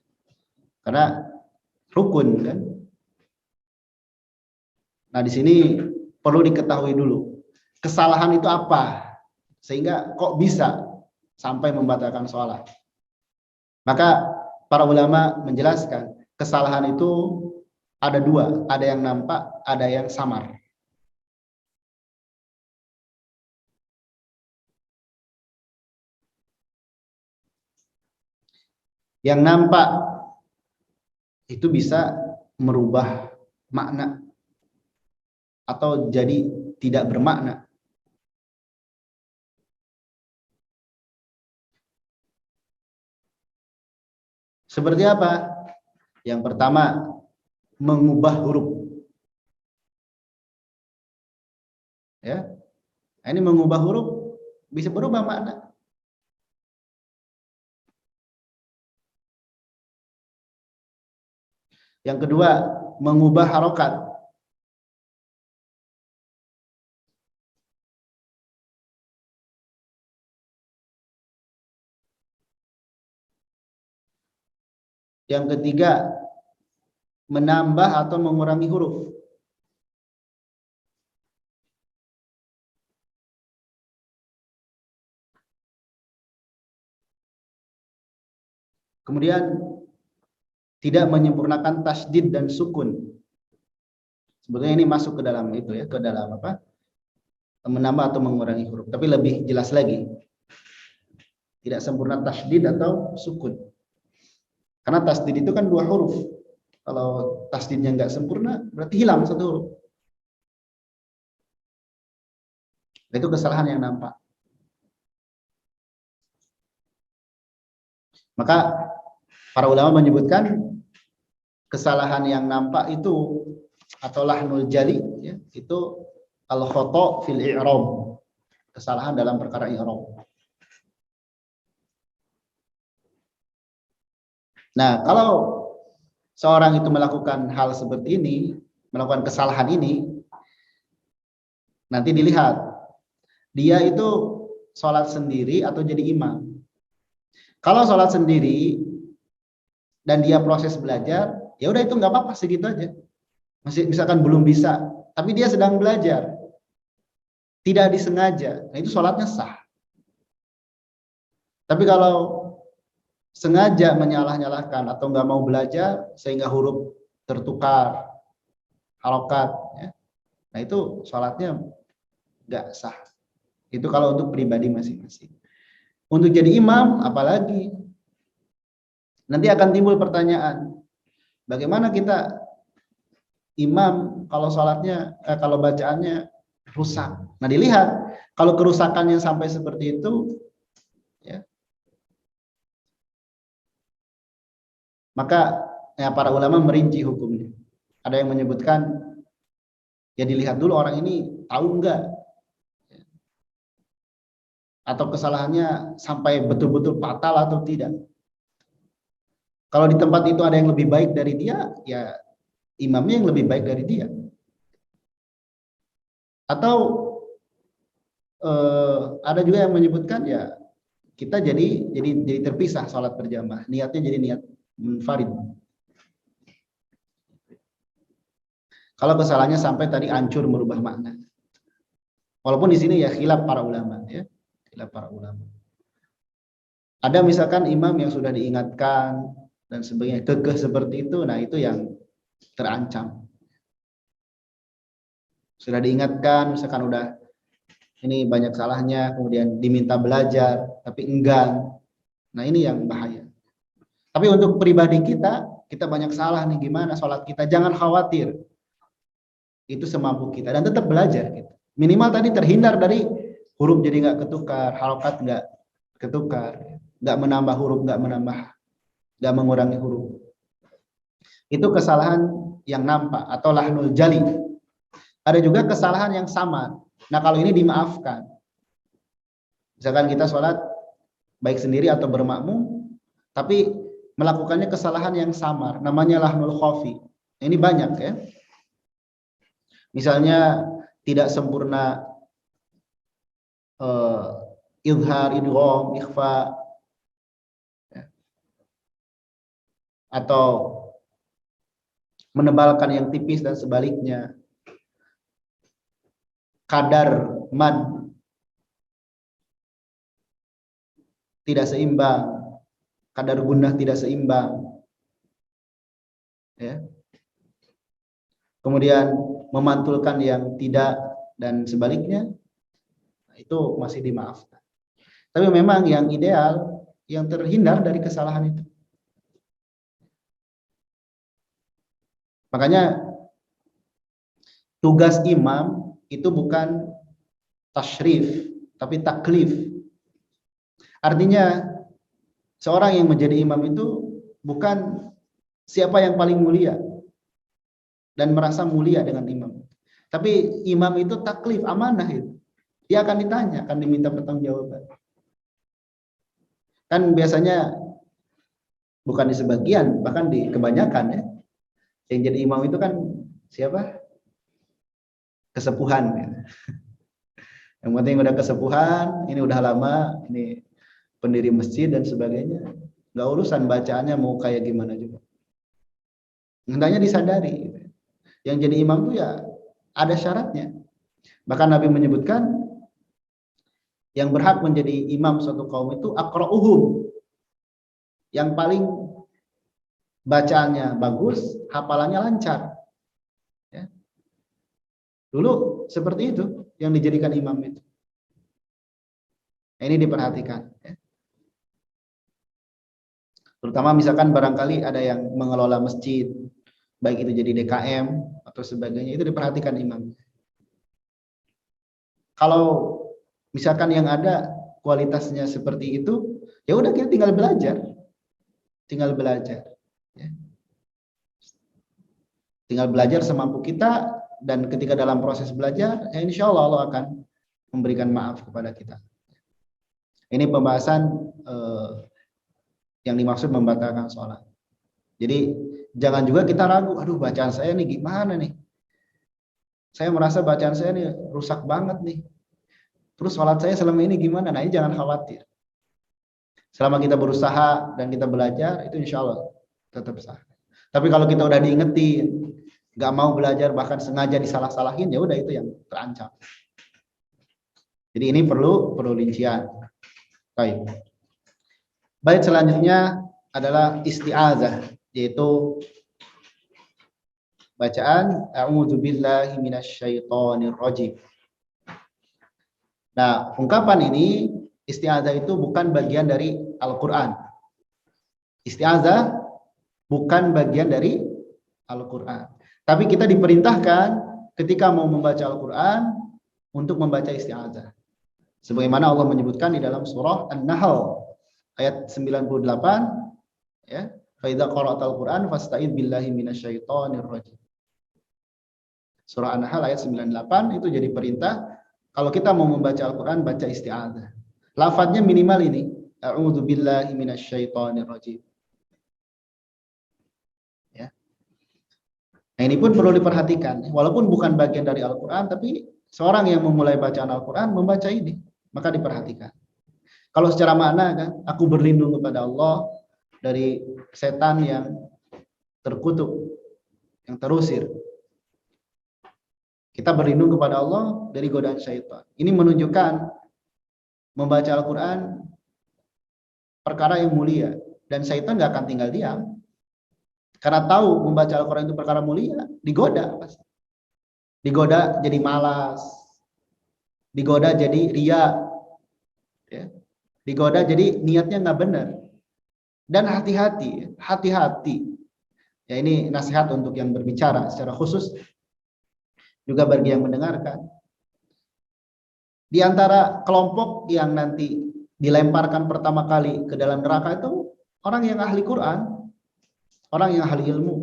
Karena rukun kan. Nah, di sini perlu diketahui dulu kesalahan itu apa sehingga kok bisa sampai membatalkan sholat. Maka para ulama menjelaskan kesalahan itu ada dua, ada yang nampak, ada yang samar. Yang nampak itu bisa merubah makna atau jadi tidak bermakna. Seperti apa? Yang pertama, mengubah huruf. Ya. Ini mengubah huruf bisa berubah makna. Yang kedua, mengubah harokat. Yang ketiga, menambah atau mengurangi huruf. Kemudian tidak menyempurnakan tasdid dan sukun. Sebetulnya ini masuk ke dalam itu ya, ke dalam apa? Menambah atau mengurangi huruf. Tapi lebih jelas lagi, tidak sempurna tasdid atau sukun. Karena tasdid itu kan dua huruf. Kalau tasdidnya nggak sempurna, berarti hilang satu huruf. Itu kesalahan yang nampak. Maka para ulama menyebutkan kesalahan yang nampak itu atau lahnul jali ya, itu al-khata' fil i'rab. Kesalahan dalam perkara i'rab. Nah, kalau seorang itu melakukan hal seperti ini, melakukan kesalahan ini, nanti dilihat dia itu sholat sendiri atau jadi imam. Kalau sholat sendiri dan dia proses belajar, ya udah itu nggak apa-apa, segitu aja. Masih misalkan belum bisa, tapi dia sedang belajar, tidak disengaja, nah itu sholatnya sah. Tapi kalau sengaja menyalah-nyalahkan atau nggak mau belajar sehingga huruf tertukar, harokat, ya, nah itu sholatnya nggak sah. Itu kalau untuk pribadi masing-masing. Untuk jadi imam, apalagi nanti akan timbul pertanyaan, bagaimana kita imam kalau sholatnya, kalau bacaannya rusak. Nah dilihat, kalau kerusakannya sampai seperti itu, ya, maka ya, para ulama merinci hukumnya. Ada yang menyebutkan, ya dilihat dulu orang ini tahu enggak, atau kesalahannya sampai betul-betul fatal atau tidak. Kalau di tempat itu ada yang lebih baik dari dia, ya imamnya yang lebih baik dari dia. Atau ada juga yang menyebutkan ya kita jadi terpisah sholat berjamaah, niatnya jadi niat munfarid. Kalau kesalahannya sampai tadi hancur merubah makna. Walaupun di sini ya khilaf para ulama ya, khilaf para ulama. Ada misalkan imam yang sudah diingatkan dan sebagainya, kekeh seperti itu, nah itu yang terancam. Sudah diingatkan, misalkan udah ini banyak salahnya, kemudian diminta belajar, tapi enggan. Nah ini yang bahaya. Tapi untuk pribadi kita banyak salah nih, gimana sholat kita? Jangan khawatir. Itu semampu kita dan tetap belajar gitu. Minimal tadi terhindar dari huruf jadi nggak ketukar, harokat nggak ketukar, nggak menambah huruf, nggak mengurangi huruf. Itu kesalahan yang nampak atau lahnul jali. Ada juga kesalahan yang samar. Nah kalau ini dimaafkan. Misalkan kita sholat baik sendiri atau bermakmum, tapi melakukannya kesalahan yang samar, namanya lahnul khafi. Ini banyak ya. Misalnya tidak sempurna idhar, idgham, ikhfa, ya. Atau menebalkan yang tipis dan sebaliknya. Kadar mad tidak seimbang, kadar gunnah tidak seimbang, ya. Kemudian memantulkan yang tidak dan sebaliknya, itu masih dimaafkan. Tapi memang yang ideal yang terhindar dari kesalahan itu. Makanya tugas imam itu bukan tasyrif, tapi taklif. Artinya seorang yang menjadi imam itu bukan siapa yang paling mulia dan merasa mulia dengan imam. Tapi imam itu taklif, amanah itu. Dia akan ditanya, akan diminta pertanggungjawaban. Kan biasanya bukan di sebagian, bahkan di kebanyakan ya. Yang jadi imam itu kan siapa? Kesepuhan. Ya. Yang penting udah kesepuhan, ini udah lama, ini pendiri masjid dan sebagainya. Nggak urusan bacaannya mau kayak gimana juga. Hendaknya disadari. Yang jadi imam itu ya ada syaratnya. Bahkan Nabi menyebutkan yang berhak menjadi imam suatu kaum itu aqra'uhum. Yang paling bacaannya bagus, hafalannya lancar. Ya. Dulu seperti itu yang dijadikan imam itu. Nah, ini diperhatikan. Ya. Terutama misalkan barangkali ada yang mengelola masjid, baik itu jadi DKM atau sebagainya, itu diperhatikan imam. Kalau misalkan yang ada kualitasnya seperti itu, ya udah kita tinggal belajar. Ya. Tinggal belajar semampu kita, dan ketika dalam proses belajar, ya insya Allah Allah akan memberikan maaf kepada kita. Ini pembahasan yang dimaksud membatalkan sholat. Jadi jangan juga kita ragu, aduh bacaan saya nih gimana nih? Saya merasa bacaan saya nih rusak banget nih. Terus sholat saya selama ini gimana? Nah ini jangan khawatir. Selama kita berusaha dan kita belajar, itu insya Allah tetap sah. Tapi kalau kita udah diingetin, nggak mau belajar, bahkan sengaja disalah-salahin, ya udah itu yang terancam. Jadi ini perlu rincian. Baik, selanjutnya adalah isti'adzah, yaitu bacaan a'udzubillahi minasyaitonir rajim. Nah, ungkapan ini isti'adzah itu bukan bagian dari Al-Qur'an. Isti'adzah bukan bagian dari Al-Qur'an. Tapi kita diperintahkan ketika mau membaca Al-Qur'an untuk membaca isti'adzah. Sebagaimana Allah menyebutkan di dalam surah An-Nahl ayat 98, ya, fa idza qara'tal Qur'an fasta'id billahi minasyaitonir rajim. Surah An-Nahl ayat 98 itu jadi perintah kalau kita mau membaca Al-Qur'an baca isti'adzah. Lafadznya minimal ini, a'udzu billahi minasyaitonir rajim. Ya. Nah, ini pun perlu diperhatikan. Walaupun bukan bagian dari Al-Qur'an, tapi seorang yang memulai bacaan Al-Qur'an membaca ini, maka diperhatikan. Kalau secara makna kan, aku berlindung kepada Allah dari setan yang terkutuk, yang terusir. Kita berlindung kepada Allah dari godaan syaitan. Ini menunjukkan membaca Al-Quran perkara yang mulia, dan syaitan nggak akan tinggal diam. Karena tahu membaca Al-Quran itu perkara mulia, digoda pasti. Digoda jadi malas, digoda jadi ria, ya. Digoda jadi niatnya nggak benar. Dan hati-hati, hati-hati. Ya, ini nasihat untuk yang berbicara secara khusus, juga bagi yang mendengarkan. Di antara kelompok yang nanti dilemparkan pertama kali ke dalam neraka itu orang yang ahli Quran, orang yang ahli ilmu.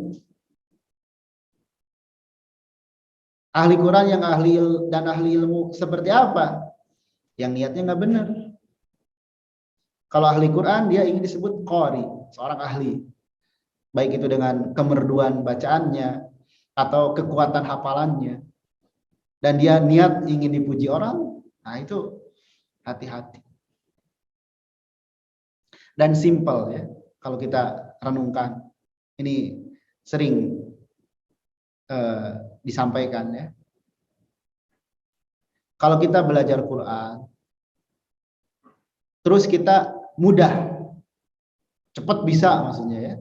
Ahli Quran yang ahli ilmu seperti apa? Yang niatnya nggak benar. Kalau ahli Quran dia ingin disebut qari, seorang ahli. Baik itu dengan kemerduan bacaannya atau kekuatan hafalannya. Dan dia niat ingin dipuji orang, nah itu hati-hati. Dan simple ya, kalau kita renungkan, ini sering disampaikan ya. Kalau kita belajar Quran, terus kita mudah, cepat bisa maksudnya ya.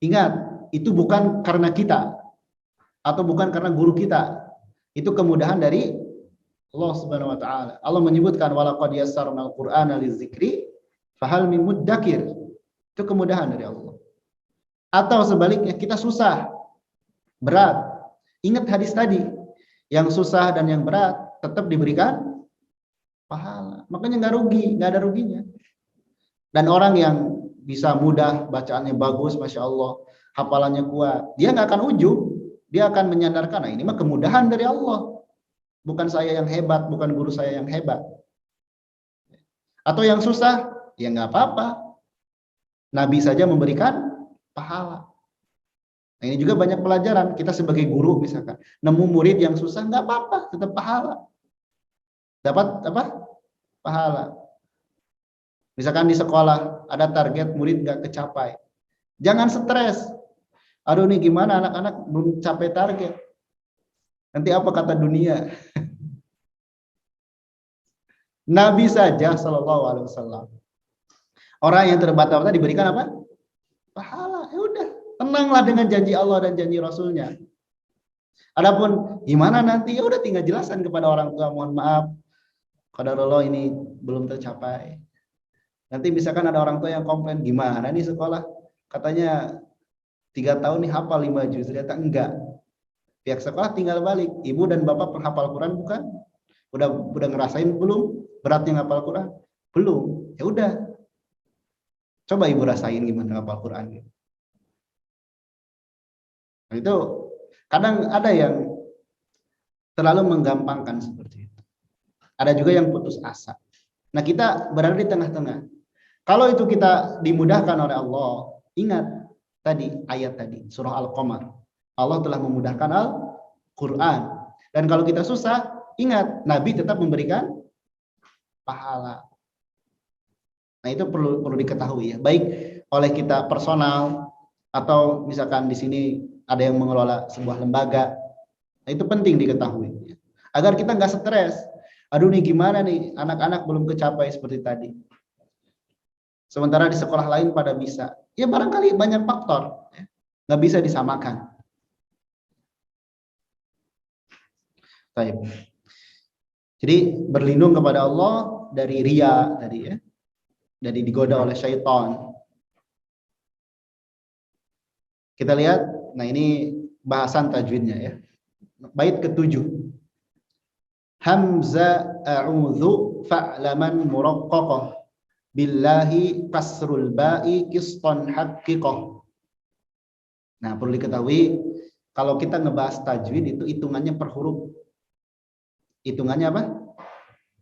Ingat, itu bukan karena kita atau bukan karena guru kita. Itu kemudahan dari Allah Subhanahu wa taala. Allah menyebutkan walaqad yassarnal Qur'ana lizikri fahal min muddakir. Itu kemudahan dari Allah. Atau sebaliknya kita susah, berat. Ingat hadis tadi, yang susah dan yang berat tetap diberikan pahala. Makanya nggak rugi, nggak ada ruginya. Dan orang yang bisa mudah, bacaannya bagus, masya Allah, hafalannya kuat, dia nggak akan ujub, dia akan menyandarkan, nah ini mah kemudahan dari Allah, bukan saya yang hebat, bukan guru saya yang hebat. Atau yang susah, ya nggak apa-apa, Nabi saja memberikan pahala. Nah, ini juga banyak pelajaran, kita sebagai guru misalkan, nemu murid yang susah, nggak apa-apa, tetap pahala. Dapat apa? Pahala. Misalkan di sekolah ada target murid nggak kecapai, jangan stres. Aduh nih gimana anak-anak belum capai target. Nanti apa kata dunia? Nabi saja Shallallahu Alaihi Wasallam, orang yang terbata-bata diberikan apa? Pahala. Ya udah, tenanglah dengan janji Allah dan janji Rasulnya. Adapun gimana nanti, ya udah tinggal jelaskan kepada orang tua, mohon maaf, qadarullah ini belum tercapai. Nanti misalkan ada orang tua yang komplain, gimana nih sekolah? Katanya 3 tahun nih hafal 5 juz, ternyata enggak. Pihak sekolah tinggal balik, ibu dan bapak penghafal Quran bukan? Udah ngerasain belum beratnya ngapal Quran? Belum. Ya udah. Coba ibu rasain gimana ngapal Quran. Nah, itu kadang ada yang terlalu menggampangkan seperti itu. Ada juga yang putus asa. Nah, kita berada di tengah-tengah. Kalau itu kita dimudahkan oleh Allah, ingat tadi ayat tadi surah Al-Qamar. Allah telah memudahkan Al-Qur'an. Dan kalau kita susah, ingat Nabi tetap memberikan pahala. Nah, itu perlu diketahui ya. Baik oleh kita personal atau misalkan di sini ada yang mengelola sebuah lembaga. Nah, itu penting diketahui ya. Agar kita nggak stres. Aduh nih gimana nih anak-anak belum kecapai seperti tadi. Sementara di sekolah lain pada bisa. Ya barangkali banyak faktor. Ya. Nggak bisa disamakan. Baik. Jadi berlindung kepada Allah dari ria tadi ya. Dari digoda oleh syaitan. Kita lihat, nah ini bahasan tajwidnya ya. Bait ke-7. Hamzah a'udzu fa'laman muraqqaqah billahi kasrul ba'i qistan haqiqah. Nah, perlu diketahui kalau kita ngebahas tajwid itu hitungannya per huruf. Hitungannya apa?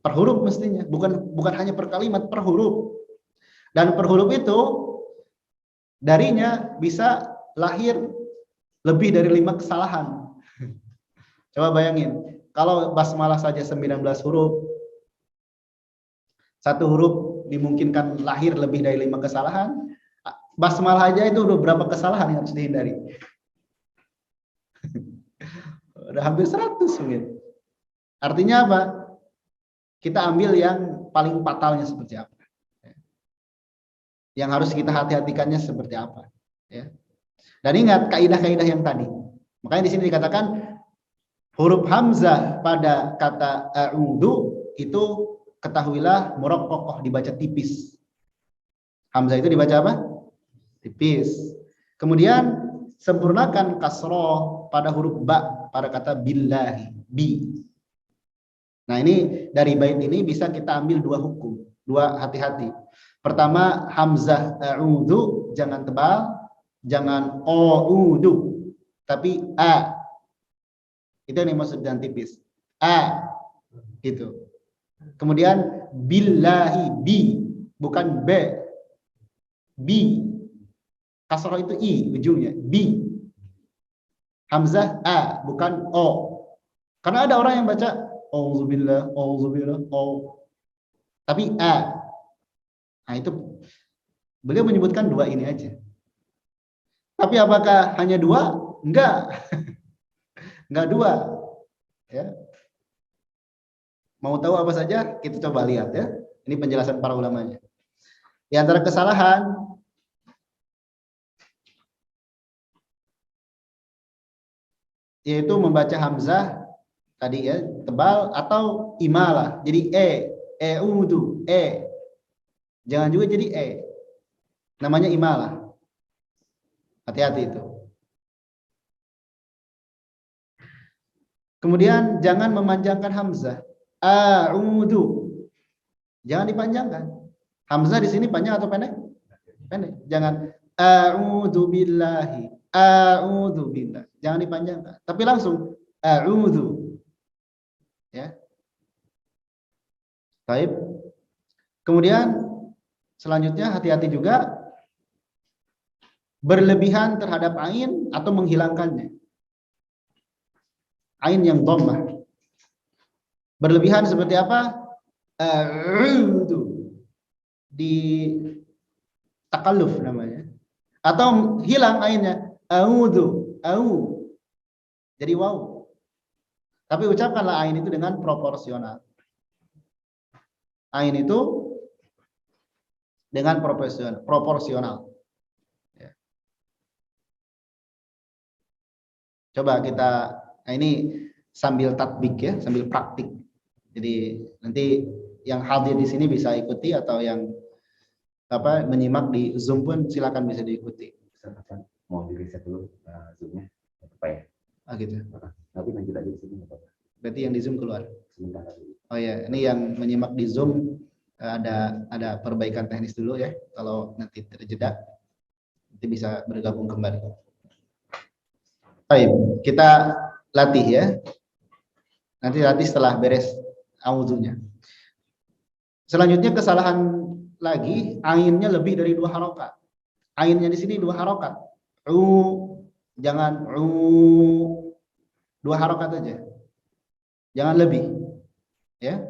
Per huruf mestinya, bukan hanya per kalimat, per huruf. Dan per huruf itu darinya bisa lahir lebih dari 5 kesalahan. Coba bayangin, kalau basmalah saja 19 huruf, satu huruf dimungkinkan lahir lebih dari 5 kesalahan, basmalah aja itu udah berapa kesalahan yang harus dihindari? Udah hampir 100 mungkin. Artinya apa? Kita ambil yang paling fatalnya seperti apa. Yang harus kita hati-hatikannya seperti apa. Ya. Dan ingat kaidah-kaidah yang tadi. Makanya di sini dikatakan huruf hamzah pada kata a'udzu itu ketahuilah muraqqaqah, dibaca tipis. Hamzah itu dibaca apa? Tipis. Kemudian sempurnakan kasroh pada huruf ba pada kata billahi, bi. Nah, ini dari bait ini bisa kita ambil dua hukum, dua hati-hati. Pertama, hamzah a'udzu jangan tebal, jangan o'udu, tapi a. Itu yang dimaksud dengan tipis. A gitu. Kemudian billahi, bi, bukan b. Bi. Kasroh itu i ujungnya, bi. Hamzah a, bukan o. Karena ada orang yang baca auzubillah, auzubillah, tapi a. Nah, itu beliau menyebutkan dua ini aja. Tapi apakah hanya dua? Enggak. Enggak dua. Ya. Mau tahu apa saja? Kita coba lihat ya. Ini penjelasan para ulamanya. Di antara kesalahan yaitu membaca hamzah tadi ya, tebal atau imalah. Jadi eudu, Jangan juga jadi namanya imalah. Hati-hati itu. Kemudian jangan memanjangkan hamzah. A'udzu. Jangan dipanjangkan. Hamzah di sini panjang atau pendek? Pendek. Jangan a'udzu billahi. A'udzu billah. Jangan dipanjangkan. Tapi langsung a'udzu. Ya. Baik. Kemudian selanjutnya hati-hati juga berlebihan terhadap ain atau menghilangkannya. Ain yang dhammah. Berlebihan seperti apa? A'udzu. Di takalluf namanya. Atau hilang ainnya. A'udzu. Jadi waw. Tapi ucapkanlah ain itu dengan proporsional. Ain itu dengan proporsional. Ya. Coba kita, nah ini sambil tatbik ya, sambil praktik. Jadi nanti yang hadir di sini bisa ikuti atau yang menyimak di Zoom pun silakan bisa diikuti. Mau di reset dulu Zoom-nya apa ya? Ah gitu. Tapi lanjut aja di sini apa? Berarti yang di Zoom keluar. Sebentar. Oh ya, ini yang menyimak di Zoom ada perbaikan teknis dulu ya. Kalau nanti terjeda nanti bisa bergabung kembali. Baik, kita latih ya. Nanti latih setelah beres auzunya. Selanjutnya kesalahan lagi, ainnya lebih dari 2 harokat. Ainnya di sini 2 harokat. Jangan 2 harokat aja. Jangan lebih. Ya.